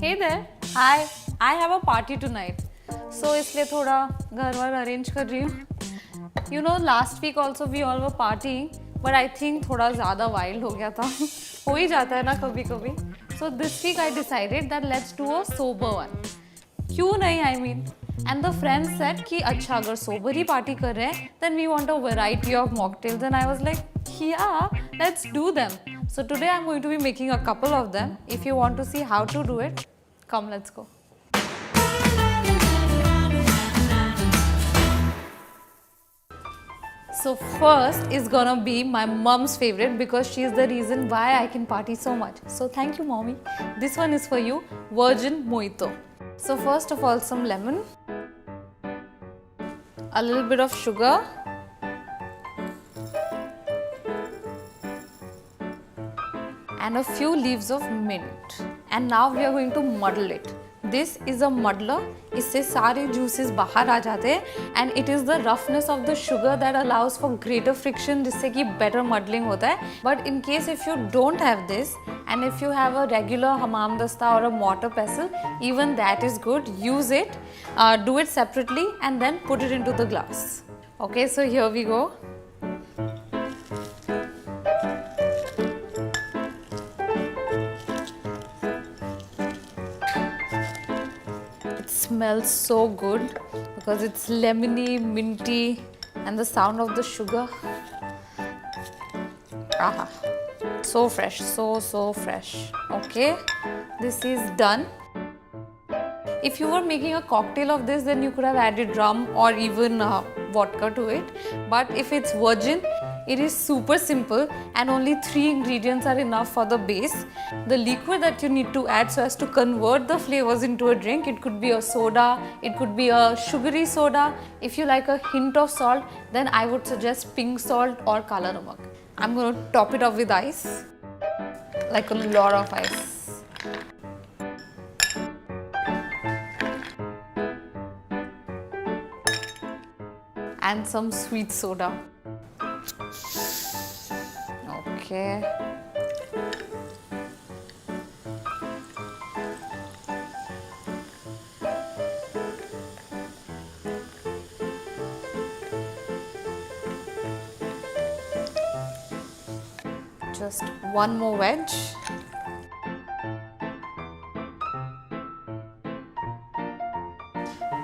Hey there. Hi. I have a party tonight. So इसलिए थोड़ा घर वर arrange कर रही हूँ. You know, last week also we all were partying, but I think थोड़ा ज़्यादा wild हो गया था. हो ही जाता है ना कभी कभी. So this week I decided that let's do a sober one. क्यों नहीं? I mean. And the friends said कि अच्छा अगर sober ही party कर रहे हैं, then we want a variety of mocktails. And I was like, yeah, let's do them. So today I'm going to be making a couple of them. If you want to see how to do it, come, let's go. So first is gonna be my mom's favorite because she is the reason why I can party so much. So thank you, mommy. This one is for you, virgin mojito. So first of all, some lemon, a little bit of sugar, and a few leaves of mint. And now we are going to muddle it. This is a muddler. इससे सारे juices बाहर आ जाते हैं and it is the roughness of the sugar that allows for greater friction जिससे कि better muddling होता है. But in case if you don't have this and if you have a regular hammam dasta or a mortar pestle, even that is good. Use it, do it separately and then put it into the glass. Okay, so here we go. Smells so good because it's lemony, minty, and the sound of the sugar. Aha, so fresh, so fresh. Okay, this is done. If you were making a cocktail of this, then you could have added rum or even vodka to it. But if it's virgin, it is super simple and only 3 ingredients are enough for the base. The liquid that you need to add so as to convert the flavors into a drink, it could be a soda, it could be a sugary soda. If you like a hint of salt, then I would suggest pink salt or kala namak. I'm going to top it up with ice, like a lot of ice. And some sweet soda. Okay. Just one more wedge.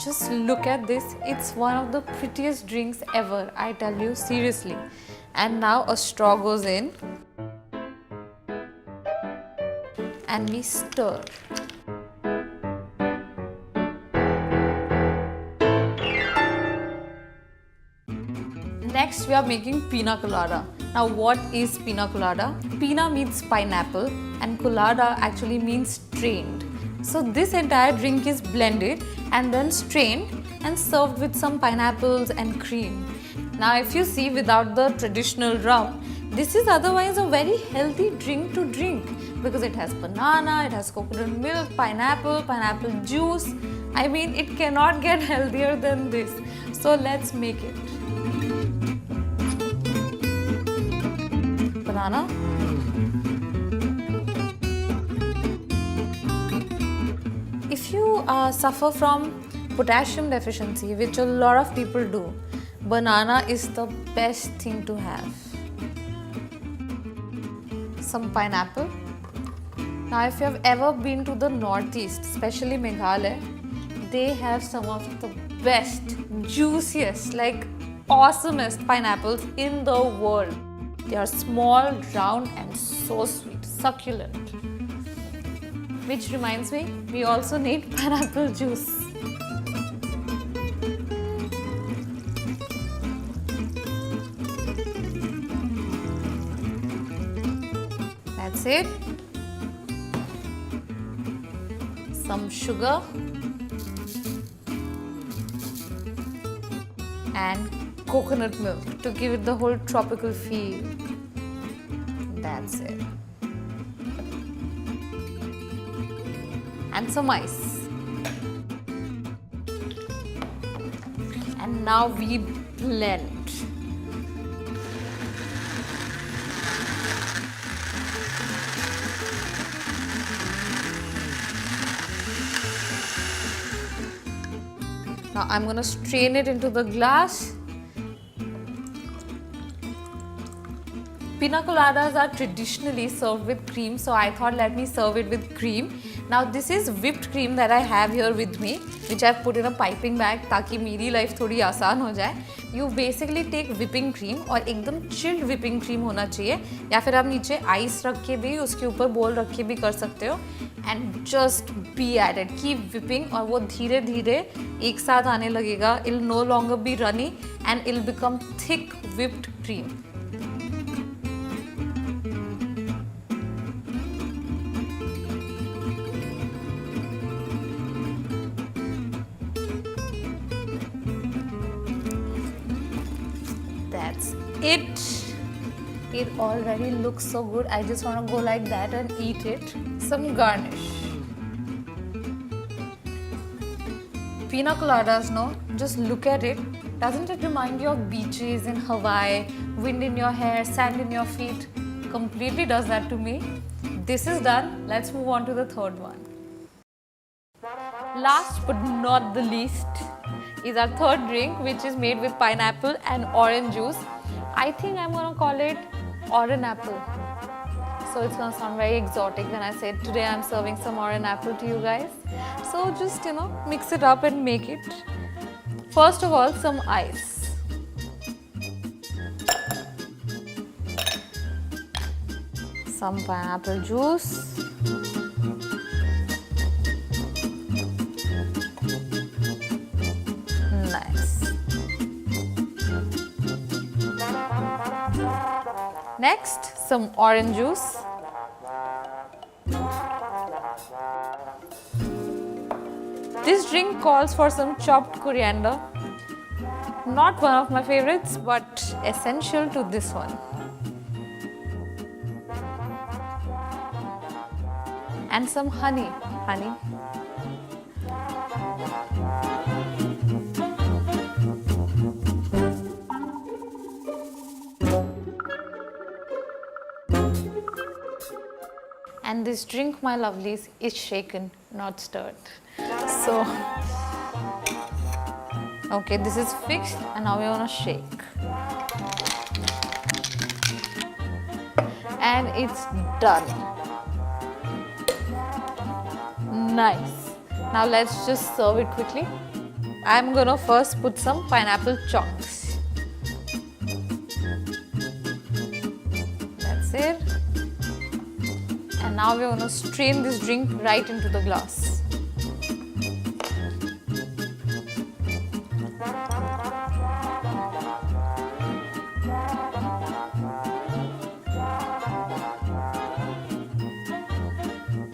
Just look at this. It's one of the prettiest drinks ever, I tell you, seriously. And now a straw goes in and we stir. Next we are making Pina Colada. Now what is Pina Colada? Pina means pineapple and colada actually means strained. So this entire drink is blended and then strained and served with some pineapples and cream. Now if you see, without the traditional rum, this is otherwise a very healthy drink to drink because it has banana, it has coconut milk, pineapple juice. I mean, it cannot get healthier than this. So let's make it. Banana. If you suffer from potassium deficiency, which a lot of people do, banana is the best thing to have. Some pineapple. Now if you have ever been to the northeast, especially Meghalaya, they have some of the best, juiciest, like awesomest pineapples in the world. They are small, round and so sweet, succulent. Which reminds me, we also need pineapple juice. That's it. Some sugar and coconut milk to give it the whole tropical feel. That's it. And some ice. And now we blend. Now I'm gonna strain it into the glass. Pina coladas are traditionally served with cream, so I thought let me serve it with cream. Now this is whipped cream that I have here with me, which I've put in a piping bag ताकि मेरी life थोड़ी आसान हो जाए. You basically take whipping cream और एकदम chilled whipping cream होना चाहिए, या फिर आप नीचे ice रख के भी उसके ऊपर bowl रख के भी कर सकते हो. And just be at it, keep whipping और वो धीरे धीरे एक साथ आने लगेगा. It'll no longer be runny and it'll become thick whipped cream. That's it. It already looks so good. I just want to go like that and eat it. Some garnish. Pina coladas, no? Just look at it. Doesn't it remind you of beaches in Hawaii, wind in your hair, sand in your feet? Completely does that to me. This is done. Let's move on to the third one. Last but not the least is our third drink, which is made with pineapple and orange juice. I think I'm gonna call it orange apple. So it's gonna sound very exotic when I say today I'm serving some orange apple to you guys. So just, you know, mix it up and make it. First of all, some ice. Some pineapple juice. Next, some orange juice. This drink calls for some chopped coriander. Not one of my favorites, but essential to this one. And some honey. And this drink, my lovelies, is shaken, not stirred. So, okay, this is fixed and now we want to shake. And it's done. Nice. Now let's just serve it quickly. I'm gonna first put some pineapple chunks. That's it. And now we're going to strain this drink right into the glass.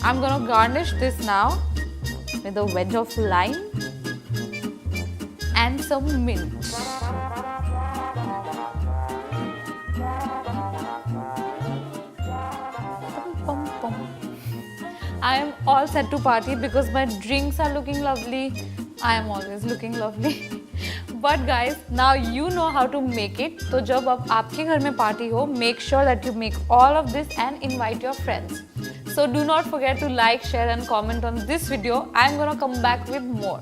I'm going to garnish this now with a wedge of lime and some mint. I am all set to party because my drinks are looking lovely. I am always looking lovely. But guys, now you know how to make it. So जब अब आपके घर में party हो, make sure that you make all of this and invite your friends. So do not forget to like, share and comment on this video. I am gonna come back with more.